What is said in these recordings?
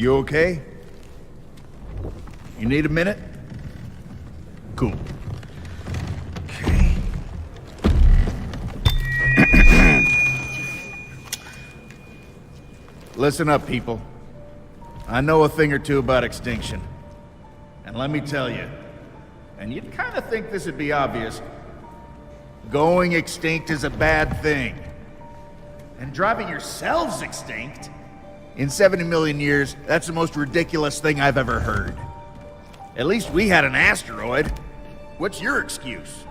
You okay? You need a minute? Cool. Okay. Listen up, people. I know a thing or two about extinction. And let me tell you, and you'd kind of think this would be obvious, going extinct is a bad thing. And driving yourselves extinct? In 70 million years, that's the most ridiculous thing I've ever heard. At least we had an asteroid. What's your excuse?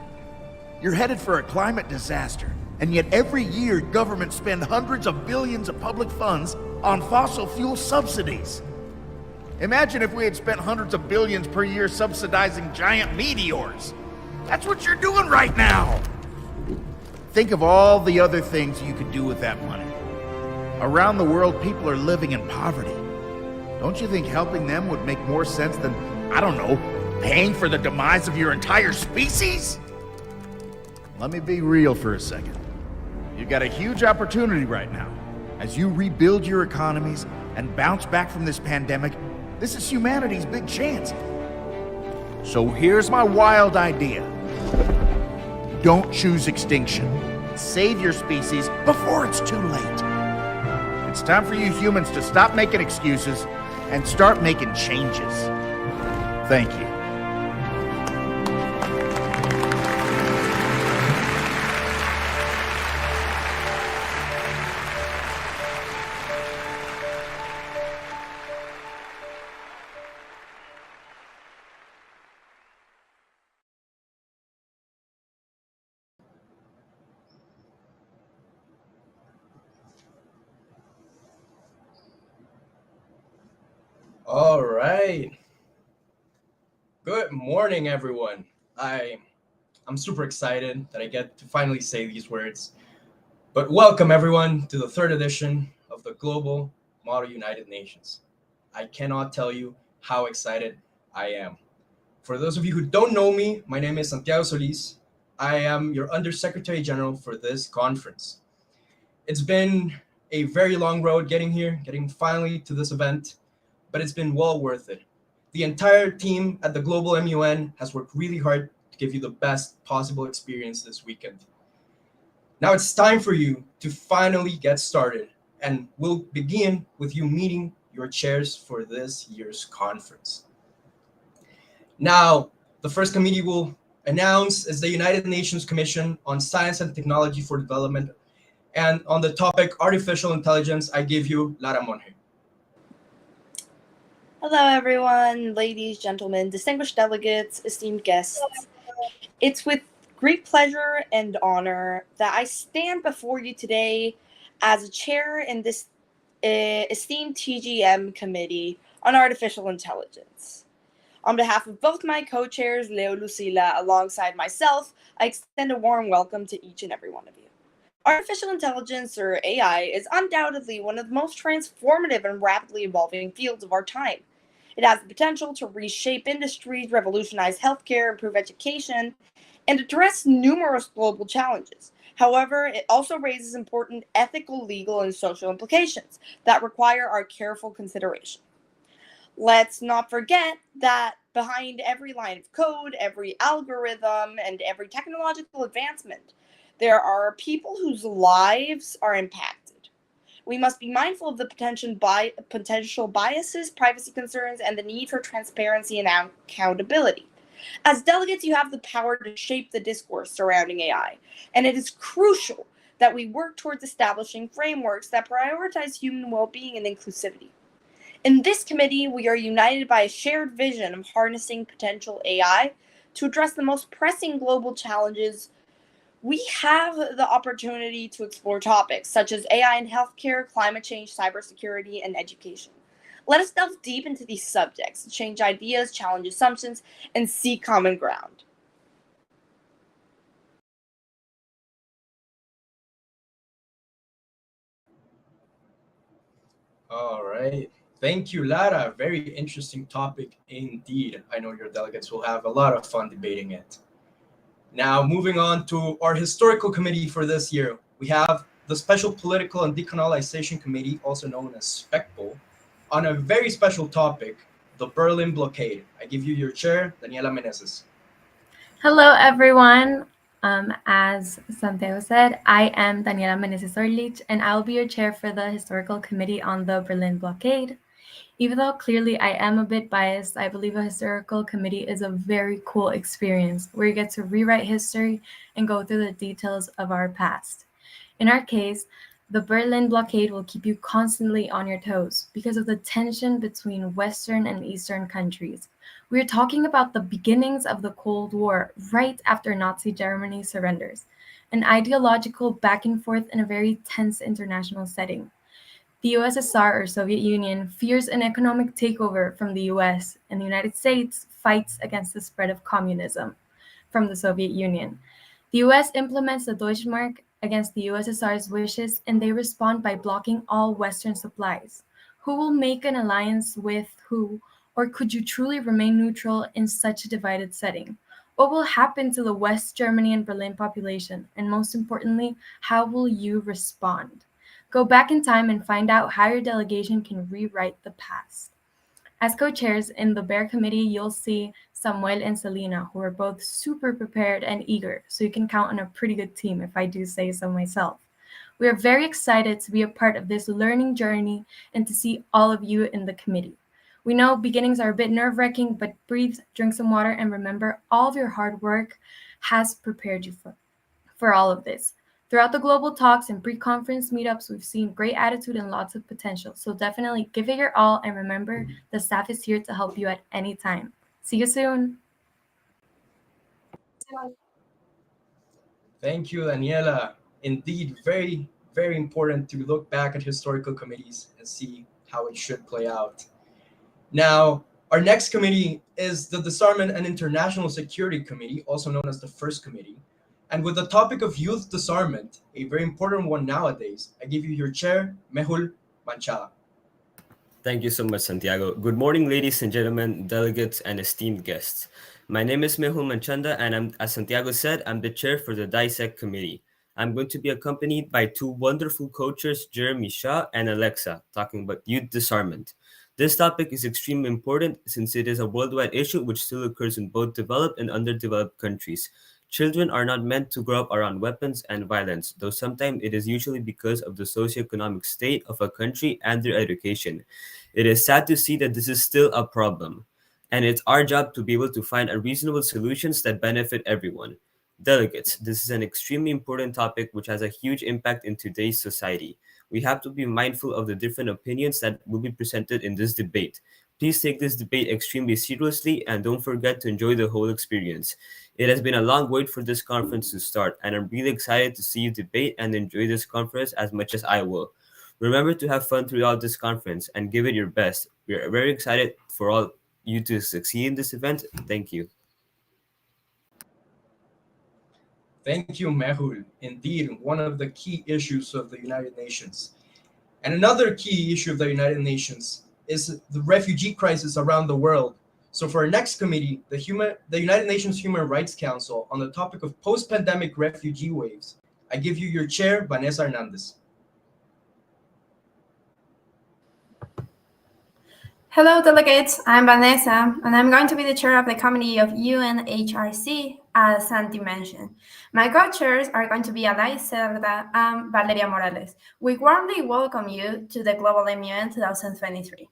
You're headed for a climate disaster, and yet every year governments spend hundreds of billions of public funds on fossil fuel subsidies. Imagine if we had spent hundreds of billions per year subsidizing giant meteors. That's what you're doing right now. Think of all the other things you could do with that money. Around the world, people are living in poverty. Don't you think helping them would make more sense than, I don't know, paying for the demise of your entire species? Let me be real for a second. You've got a huge opportunity right now. As you rebuild your economies and bounce back from this pandemic, this is humanity's big chance. So here's my wild idea. Don't choose extinction. Save your species before it's too late. It's time for you humans to stop making excuses and start making changes. Thank you. All right. Good morning, everyone. I'm super excited that I get to finally say these words. But welcome, everyone, to the third edition of the Global Model United Nations. I cannot tell you how excited I am. For those of you who don't know me, my name is Santiago Solis. I am your Undersecretary General for this conference. It's been a very long road getting finally to this event, but it's been well worth it. The entire team at the Global MUN has worked really hard to give you the best possible experience this weekend. Now it's time for you to finally get started, and we'll begin with you meeting your chairs for this year's conference. Now, the first committee we'll announce is the United Nations Commission on Science and Technology for Development, and on the topic Artificial Intelligence, I give you Lara Monge. Hello, everyone, ladies, gentlemen, distinguished delegates, esteemed guests. It's with great pleasure and honor that I stand before you today as a chair in this esteemed TGM committee on artificial intelligence. On behalf of both my co-chairs, Leo Lucila, alongside myself, I extend a warm welcome to each and every one of you. Artificial intelligence, or AI, is undoubtedly one of the most transformative and rapidly evolving fields of our time. It has the potential to reshape industries, revolutionize healthcare, improve education, and address numerous global challenges. However, it also raises important ethical, legal, and social implications that require our careful consideration. Let's not forget that behind every line of code, every algorithm, and every technological advancement, there are people whose lives are impacted. We must be mindful of the potential biases, privacy concerns, and the need for transparency and accountability. As delegates, you have the power to shape the discourse surrounding AI, and it is crucial that we work towards establishing frameworks that prioritize human well-being and inclusivity. In this committee, we are united by a shared vision of harnessing potential AI to address the most pressing global challenges. We have the opportunity to explore topics such as AI in healthcare, climate change, cybersecurity, and education. Let us delve deep into these subjects, change ideas, challenge assumptions, and seek common ground. All right. Thank you, Lara. Very interesting topic indeed. I know your delegates will have a lot of fun debating it. Now, moving on to our historical committee for this year, we have the Special Political and Decolonization Committee, also known as SPECPOL. on a very special topic, the Berlin blockade. I give you your chair, Daniela Meneses. Hello, everyone. As Santiago said, I am Daniela Meneses Orlich, and I'll be your chair for the Historical Committee on the Berlin blockade. Even though clearly I am a bit biased, I believe a historical committee is a very cool experience where you get to rewrite history and go through the details of our past. In our case, the Berlin blockade will keep you constantly on your toes because of the tension between Western and Eastern countries. We are talking about the beginnings of the Cold War right after Nazi Germany surrenders, an ideological back and forth in a very tense international setting. The USSR or Soviet Union fears an economic takeover from the US, and the United States fights against the spread of communism from the Soviet Union. The US implements the Deutschmark against the USSR's wishes, and they respond by blocking all Western supplies. Who will make an alliance with who, or could you truly remain neutral in such a divided setting? What will happen to the West Germany and Berlin population? And most importantly, how will you respond? Go back in time and find out how your delegation can rewrite the past. As co-chairs in the Bear Committee, you'll see Samuel and Selena, who are both super prepared and eager, so you can count on a pretty good team if I do say so myself. We are very excited to be a part of this learning journey and to see all of you in the committee. We know beginnings are a bit nerve-wracking, but breathe, drink some water, and remember all of your hard work has prepared you for all of this. Throughout the global talks and pre-conference meetups, we've seen great attitude and lots of potential. So definitely give it your all, and remember, the staff is here to help you at any time. See you soon. Thank you, Daniela. Indeed, very, very important to look back at historical committees and see how it should play out. Now, our next committee is the Disarmament and International Security Committee, also known as the First Committee. And with the topic of youth disarmament, a very important one nowadays, I give you your chair, Mehul Manchada. Thank you so much, Santiago. Good morning, ladies and gentlemen, delegates, and esteemed guests. My name is Mehul Manchanda, and as Santiago said, I'm the chair for the DISEC committee. I'm going to be accompanied by two wonderful co-chairs, Jeremy Shaw and Alexa, talking about youth disarmament. This topic is extremely important since it is a worldwide issue which still occurs in both developed and underdeveloped countries. Children are not meant to grow up around weapons and violence, though sometimes it is usually because of the socioeconomic state of a country and their education. It is sad to see that this is still a problem, and it's our job to be able to find a reasonable solutions that benefit everyone. Delegates, this is an extremely important topic which has a huge impact in today's society. We have to be mindful of the different opinions that will be presented in this debate. Please take this debate extremely seriously and don't forget to enjoy the whole experience. It has been a long wait for this conference to start, and I'm really excited to see you debate and enjoy this conference as much as I will. Remember to have fun throughout this conference and give it your best. We are very excited for all you to succeed in this event. Thank you. Thank you, Mehul. Indeed, one of the key issues of the United Nations. And another key issue of the United Nations is the refugee crisis around the world. So for our next committee, the United Nations Human Rights Council, on the topic of post-pandemic refugee waves, I give you your chair, Vanessa Hernandez. Hello, delegates. I'm Vanessa, and I'm going to be the chair of the Committee of UNHRC, as Santi mentioned. My co-chairs are going to be Alay Cerda and Valeria Morales. We warmly welcome you to the Global MUN 2023.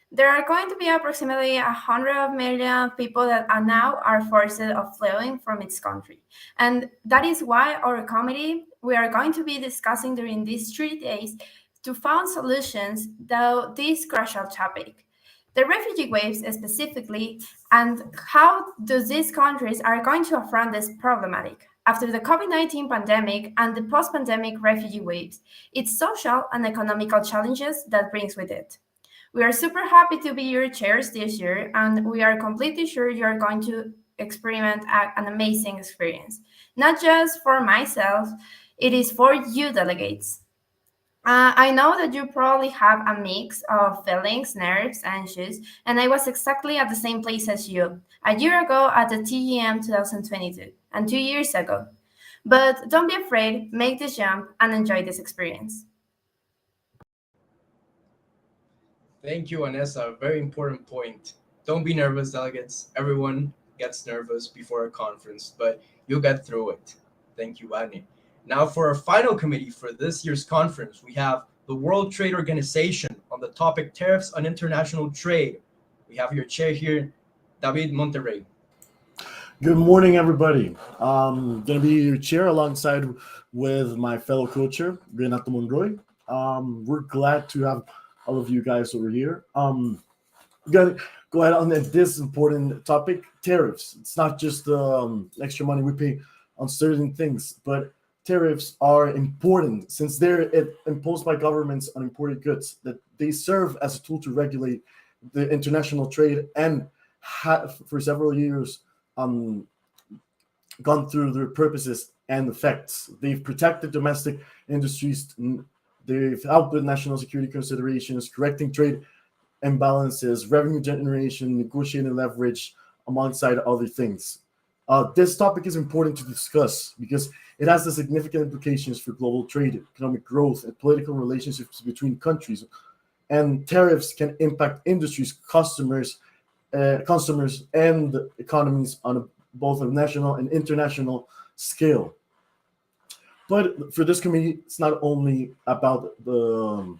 There are going to be approximately 100 million people that are now forced of fleeing from its country. And that is why our committee, we are going to be discussing during these 3 days to find solutions to this crucial topic. The refugee waves specifically, and how these countries are going to affront this problematic. After the COVID-19 pandemic and the post-pandemic refugee waves, its social and economical challenges that brings with it. We are super happy to be your chairs this year, and we are completely sure you are going to experiment an amazing experience. Not just for myself, it is for you delegates. I know that you probably have a mix of feelings, nerves, anxious, and I was exactly at the same place as you, a year ago at the TEM 2022, and 2 years ago. But don't be afraid, make this jump and enjoy this experience. Thank you, Vanessa. Very important point. Don't be nervous, delegates. Everyone gets nervous before a conference, but you'll get through it. Thank you, Vani. Now, for our final committee for this year's conference, we have the World Trade Organization on the topic tariffs on international trade. We have your chair here, David Monterrey. Good morning, everybody. Gonna be your chair alongside with my fellow co-chair, Renato Monroy. We're glad to have all of you guys over here. Gonna go ahead on this important topic: tariffs. It's not just extra money we pay on certain things, but tariffs are important since they're imposed by governments on imported goods. That they serve as a tool to regulate the international trade and have for several years gone through their purposes and effects. They've protected domestic industries. They've helped with national security considerations, correcting trade imbalances, revenue generation, negotiating leverage, alongside other things. This topic is important to discuss because it has the significant implications for global trade, economic growth, and political relationships between countries. And tariffs can impact industries, customers, and economies on both a national and international scale. But for this committee, it's not only about the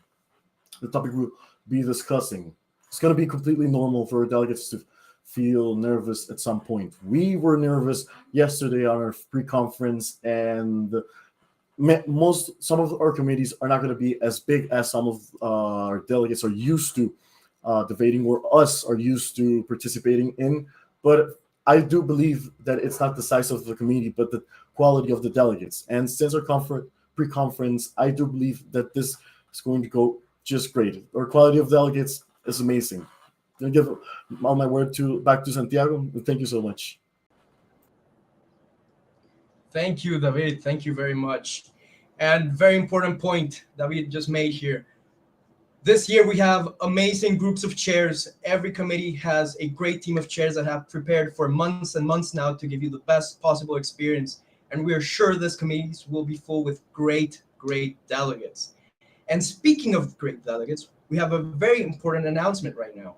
topic we'll be discussing. It's going to be completely normal for delegates to feel nervous at some point. We were nervous yesterday on our pre-conference, and some of our committees are not going to be as big as some of our delegates are used to debating or us are used to participating in. But I do believe that it's not the size of the committee, but the quality of the delegates. And since our pre-conference, I do believe that this is going to go just great. Our quality of delegates is amazing. I'm going to give all my word back to Santiago. Thank you so much. Thank you, David. Thank you very much. And very important point David just made here. This year we have amazing groups of chairs. Every committee has a great team of chairs that have prepared for months and months now to give you the best possible experience. And we are sure this committee will be full with great delegates. And speaking of great delegates, we have a very important announcement right now.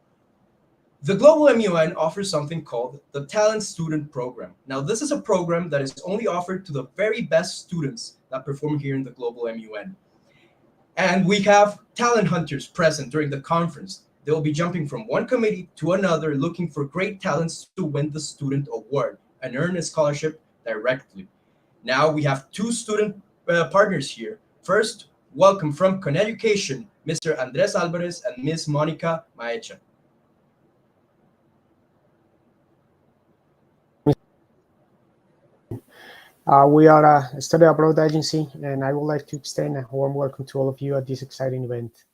The Global MUN offers something called the Talent Student Program. Now, this is a program that is only offered to the very best students that perform here in the Global MUN. And we have talent hunters present during the conference. They will be jumping from one committee to another, looking for great talents to win the student award and earn a scholarship directly. Now we have two student partners here. First, welcome from ConEducation, Mr. Andres Alvarez and Ms. Monica Maecha. We are a study abroad agency, and I would like to extend a warm welcome to all of you at this exciting event.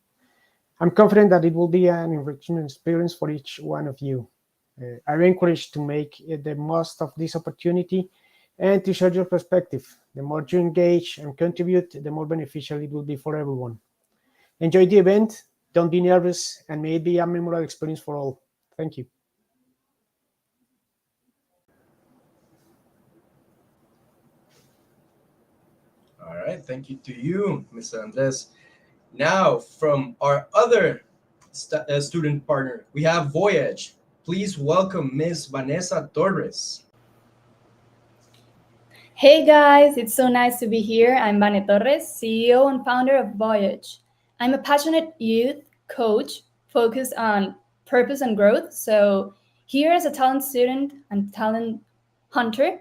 I'm confident that it will be an enriching experience for each one of you. I'm encouraged to make the most of this opportunity and to share your perspective. The more you engage and contribute, the more beneficial it will be for everyone. Enjoy the event, don't be nervous, and may it be a memorable experience for all. Thank you. All right, thank you to you, Mr. Andres. Now, from our other student partner, we have Voyage. Please welcome Ms. Vanessa Torres. Hey guys, it's so nice to be here. I'm Vane Torres, CEO and founder of Voyage. I'm a passionate youth coach focused on purpose and growth. So, here as a talent student and talent hunter,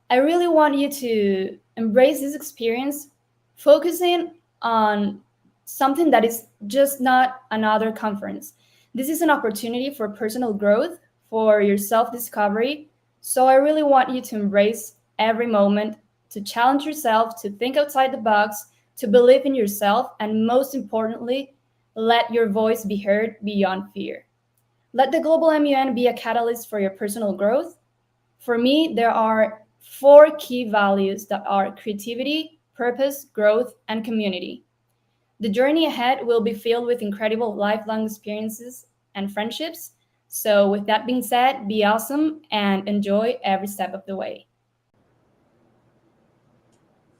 I really want you to embrace this experience, focusing on something that is just not another conference. This is an opportunity for personal growth, for your self-discovery. So I really want you to embrace every moment, to challenge yourself, to think outside the box, to believe in yourself, and most importantly, let your voice be heard beyond fear. Let the Global MUN be a catalyst for your personal growth. For me, there are 4 key values that are creativity, purpose, growth, and community. The journey ahead will be filled with incredible lifelong experiences and friendships. So with that being said, be awesome and enjoy every step of the way.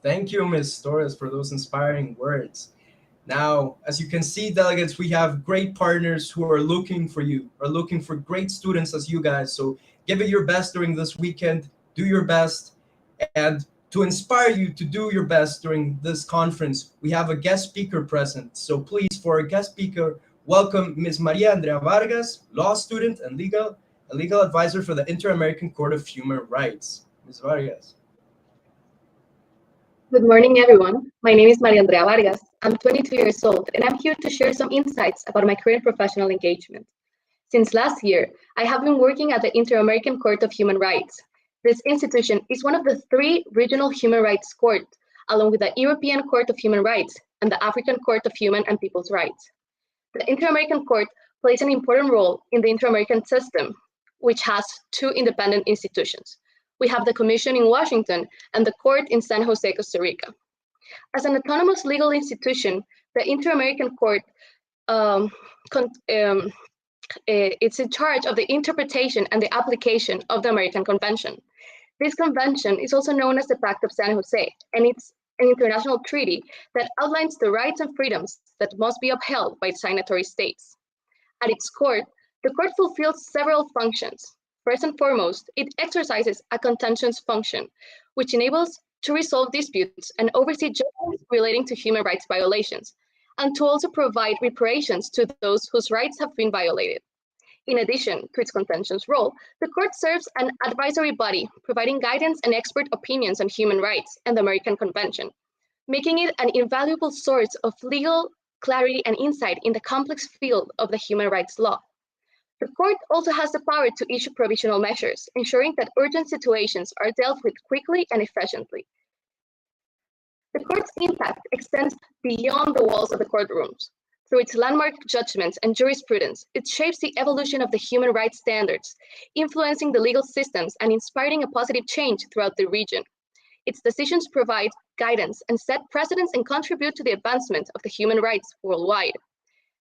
Thank you, Ms. Torres, for those inspiring words. Now, as you can see, delegates, we have great partners who are looking for you, are looking for great students as you guys. So give it your best during this weekend, do your best. And to inspire you to do your best during this conference, we have a guest speaker present. So please, for a guest speaker, welcome Ms. Maria Andrea Vargas, law student and legal advisor for the Inter-American Court of Human Rights. Ms. Vargas. Good morning, everyone. My name is Maria Andrea Vargas. I'm 22 years old, and I'm here to share some insights about my current professional engagement. Since last year, I have been working at the Inter-American Court of Human Rights. This institution is one of the 3 regional human rights courts, along with the European Court of Human Rights and the African Court of Human and People's Rights. The Inter-American Court plays an important role in the Inter-American system, which has 2 independent institutions. We have the Commission in Washington and the Court in San Jose, Costa Rica. As an autonomous legal institution, the Inter-American Court it's in charge of the interpretation and the application of the American Convention. This convention is also known as the Pact of San Jose, and it's an international treaty that outlines the rights and freedoms that must be upheld by signatory states. At its core, the court fulfills several functions. First and foremost, it exercises a contentions function, which enables to resolve disputes and oversee judgments relating to human rights violations, and to also provide reparations to those whose rights have been violated. In addition to its contentions role, the court serves an advisory body, providing guidance and expert opinions on human rights and the American Convention, making it an invaluable source of legal clarity and insight in the complex field of the human rights law. The court also has the power to issue provisional measures, ensuring that urgent situations are dealt with quickly and efficiently. The court's impact extends beyond the walls of the courtrooms. Through its landmark judgments and jurisprudence, it shapes the evolution of the human rights standards, influencing the legal systems and inspiring a positive change throughout the region. Its decisions provide guidance and set precedents and contribute to the advancement of the human rights worldwide.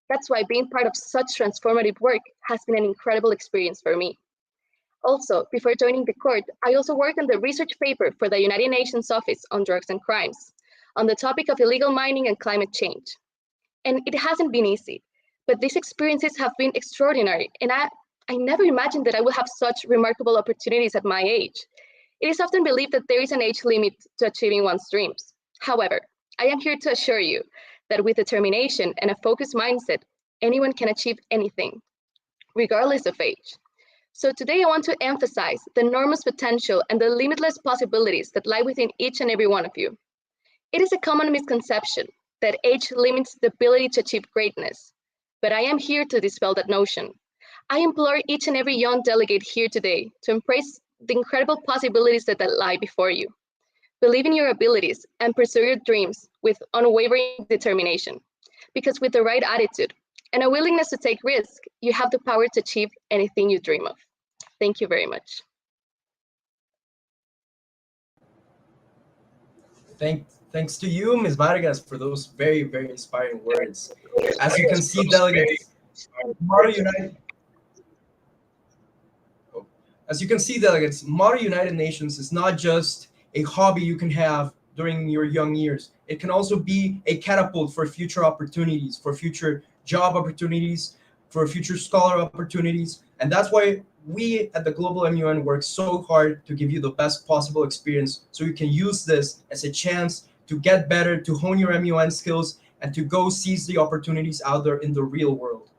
That's why being part of such transformative work has been an incredible experience for me. Also, before joining the court, I also worked on the research paper for the United Nations Office on Drugs and Crimes on the topic of illegal mining and climate change. And it hasn't been easy, but these experiences have been extraordinary, and I never imagined that I would have such remarkable opportunities at my age. It is often believed that there is an age limit to achieving one's dreams. However, I am here to assure you that with determination and a focused mindset, anyone can achieve anything, regardless of age. So today I want to emphasize the enormous potential and the limitless possibilities that lie within each and every one of you. It is a common misconception that age limits the ability to achieve greatness, but I am here to dispel that notion. I implore each and every young delegate here today to embrace the incredible possibilities that lie before you. Believe in your abilities and pursue your dreams with unwavering determination, because with the right attitude and a willingness to take risk, you have the power to achieve anything you dream of. Thank you very much. Thanks to you, Ms. Vargas, for those very, very inspiring words. As you can see, delegates, Model United. As you can see, delegates, Model United Nations is not just a hobby you can have during your young years. It can also be a catapult for future opportunities, for future job opportunities, for future scholar opportunities. And that's why we at the Global MUN work so hard to give you the best possible experience so you can use this as a chance to get better, to hone your MUN skills, and to go seize the opportunities out there in the real world.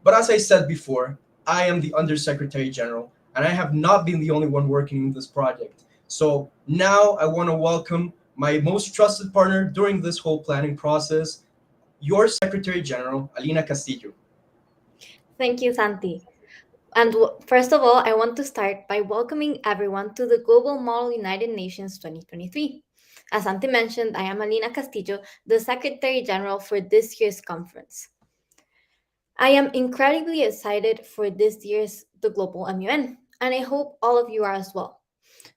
But as I said before, I am the Undersecretary General, and I have not been the only one working in this project. So now I want to welcome my most trusted partner during this whole planning process, your Secretary General, Alina Castillo. Thank you, Santi. And first of all, I want to start by welcoming everyone to the Global Model United Nations 2023. As Santi mentioned, I am Alina Castillo, the Secretary General for this year's conference. I am incredibly excited for this year's the Global MUN, and I hope all of you are as well.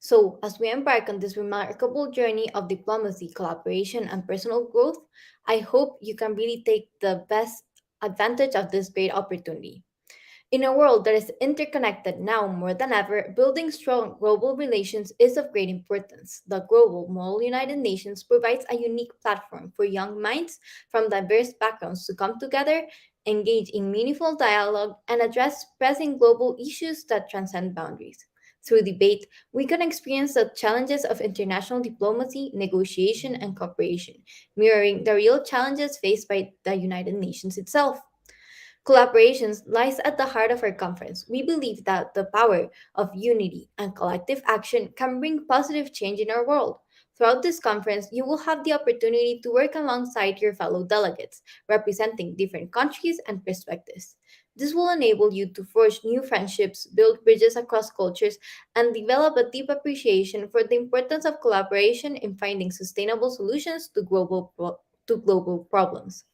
So, as we embark on this remarkable journey of diplomacy, collaboration, and personal growth, I hope you can really take the best advantage of this great opportunity. In a world that is interconnected now more than ever, building strong global relations is of great importance. The Global Mall United Nations provides a unique platform for young minds from diverse backgrounds to come together, engage in meaningful dialogue, and address pressing global issues that transcend boundaries. Through debate, we can experience the challenges of international diplomacy, negotiation, and cooperation, mirroring the real challenges faced by the United Nations itself. Collaborations lies at the heart of our conference. We believe that the power of unity and collective action can bring positive change in our world. Throughout this conference, you will have the opportunity to work alongside your fellow delegates, representing different countries and perspectives. This will enable you to forge new friendships, build bridges across cultures, and develop a deep appreciation for the importance of collaboration in finding sustainable solutions to global problems.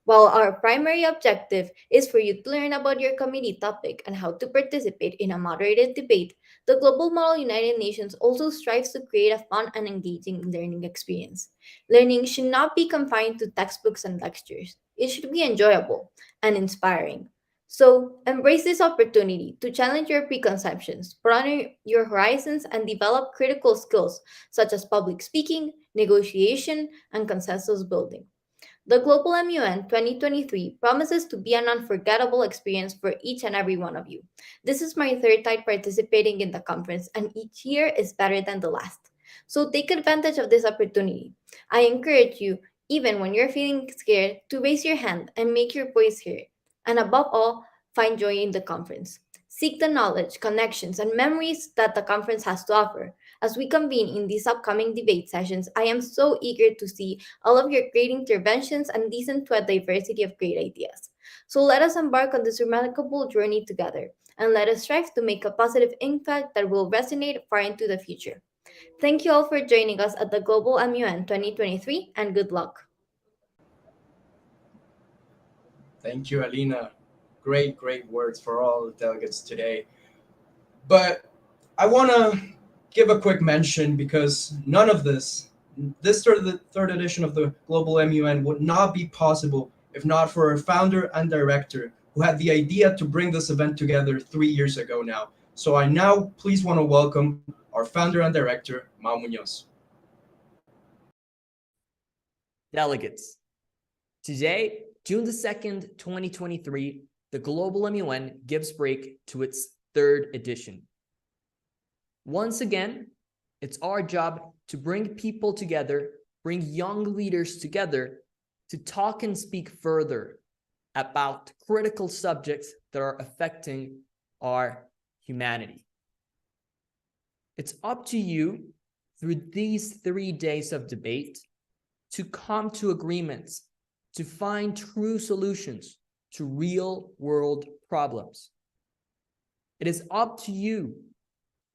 While our primary objective is for you to learn about your committee topic and how to participate in a moderated debate, the Global Model United Nations also strives to create a fun and engaging learning experience. Learning should not be confined to textbooks and lectures. It should be enjoyable and inspiring. So, embrace this opportunity to challenge your preconceptions, broaden your horizons, and develop critical skills such as public speaking, negotiation, and consensus building. The Global MUN 2023 promises to be an unforgettable experience for each and every one of you. This is my third time participating in the conference, and each year is better than the last. So take advantage of this opportunity. I encourage you, even when you're feeling scared, to raise your hand and make your voice heard. And above all, find joy in the conference. Seek the knowledge, connections, and memories that the conference has to offer. As we convene in these upcoming debate sessions, I am so eager to see all of your great interventions and listen to a diversity of great ideas. So let us embark on this remarkable journey together, and let us strive to make a positive impact that will resonate far into the future. Thank you all for joining us at the Global MUN 2023, and good luck. Thank you, Alina. Great, great words for all the delegates today. But I want to give a quick mention because none of this third edition of the Global MUN would not be possible if not for our founder and director who had the idea to bring this event together 3 years ago now. So I now please want to welcome our founder and director, Mau Munoz. Delegates, today, June the 2nd, 2023, the Global MUN gives break to its third edition. Once again, it's our job to bring people together, bring young leaders together to talk and speak further about critical subjects that are affecting our humanity. It's up to you through these 3 days of debate to come to agreements, to find true solutions to real-world problems. It is up to you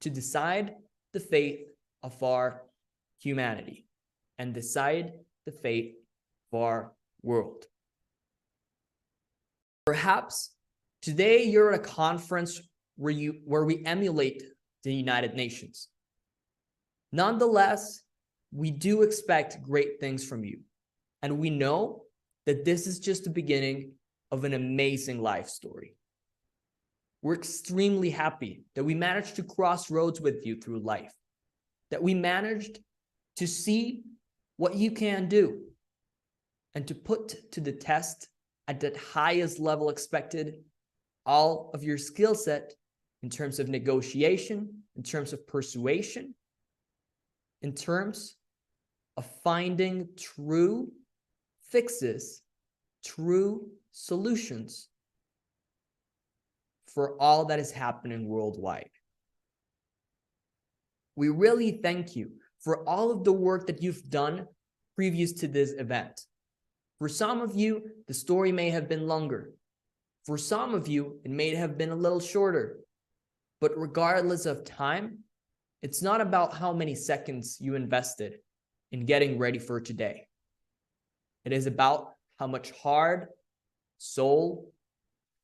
to decide the fate of our humanity and decide the fate of our world. Perhaps today you're at a conference where we emulate the United Nations. Nonetheless, we do expect great things from you, and we know that this is just the beginning of an amazing life story. We're extremely happy that we managed to cross roads with you through life, that we managed to see what you can do and to put to the test at that highest level expected all of your skill set in terms of negotiation, in terms of persuasion, in terms of finding true fixes, true solutions for all that is happening worldwide. We really thank you for all of the work that you've done previous to this event. For some of you, the story may have been longer. For some of you, it may have been a little shorter. But regardless of time, it's not about how many seconds you invested in getting ready for today. It is about how much heart, soul,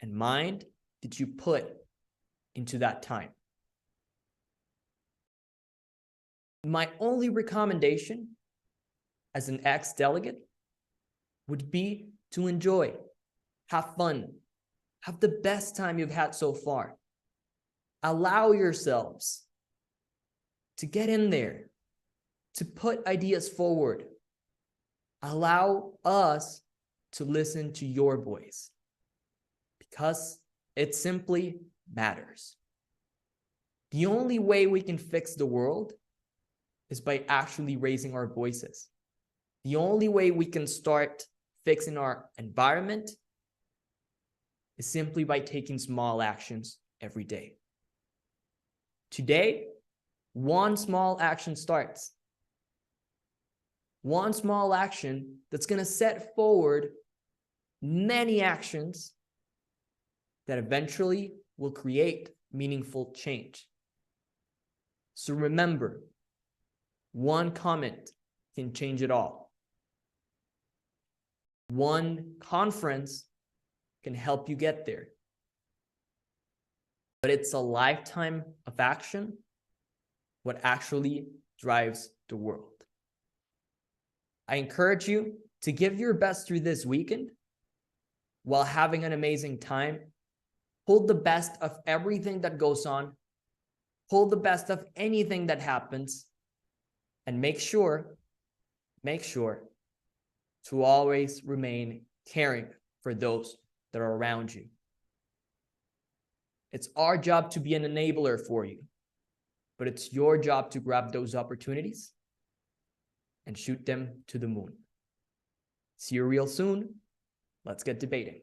and mind did you put into that time. My only recommendation as an ex-delegate would be to enjoy, have fun, Have the best time you've had so far. Allow yourselves to get in there, to put ideas forward. Allow us to listen to your voice because it simply matters. The only way we can fix the world is by actually raising our voices. The only way we can start fixing our environment is simply by taking small actions every day. Today, one small action starts. One small action that's going to set forward many actions that eventually will create meaningful change. So remember, one comment can change it all. One conference can help you get there. But it's a lifetime of action what actually drives the world. I encourage you to give your best through this weekend while having an amazing time. Hold the best of everything that goes on. Hold the best of anything that happens. And make sure to always remain caring for those that are around you. It's our job to be an enabler for you, but it's your job to grab those opportunities and shoot them to the moon. See you real soon. Let's get debating.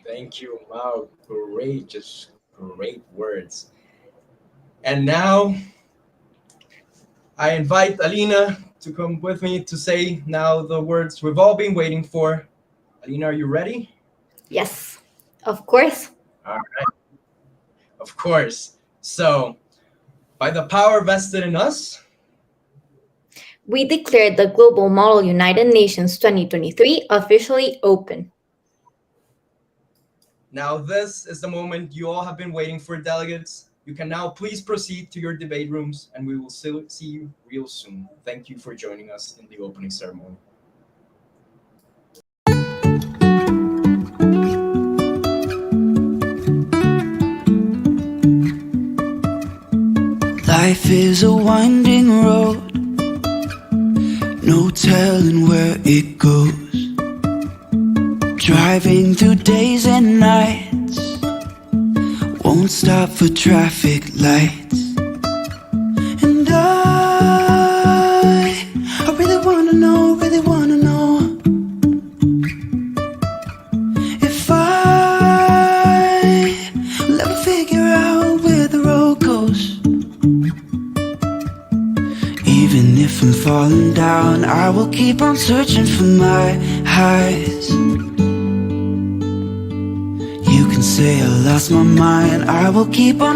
Thank you, Mao. Great words. And now I invite Alina to come with me to say now the words we've all been waiting for. Alina, are you ready? Yes, of course. All right. Of course. So, by the power vested in us, We declared the Global Model United Nations 2023 officially open. now this is the moment you all have been waiting for, delegates. You can now please proceed to your debate rooms, and we will see you real soon. Thank you for joining us in the opening ceremony. Life is a winding road, no telling where it goes. Driving through days and nights, won't stop for traffic lights. And I really wanna know if I'll ever figure out where the road goes. Even if I'm falling down, I will keep on searching for my highs. You can say I lost my mind, I will keep on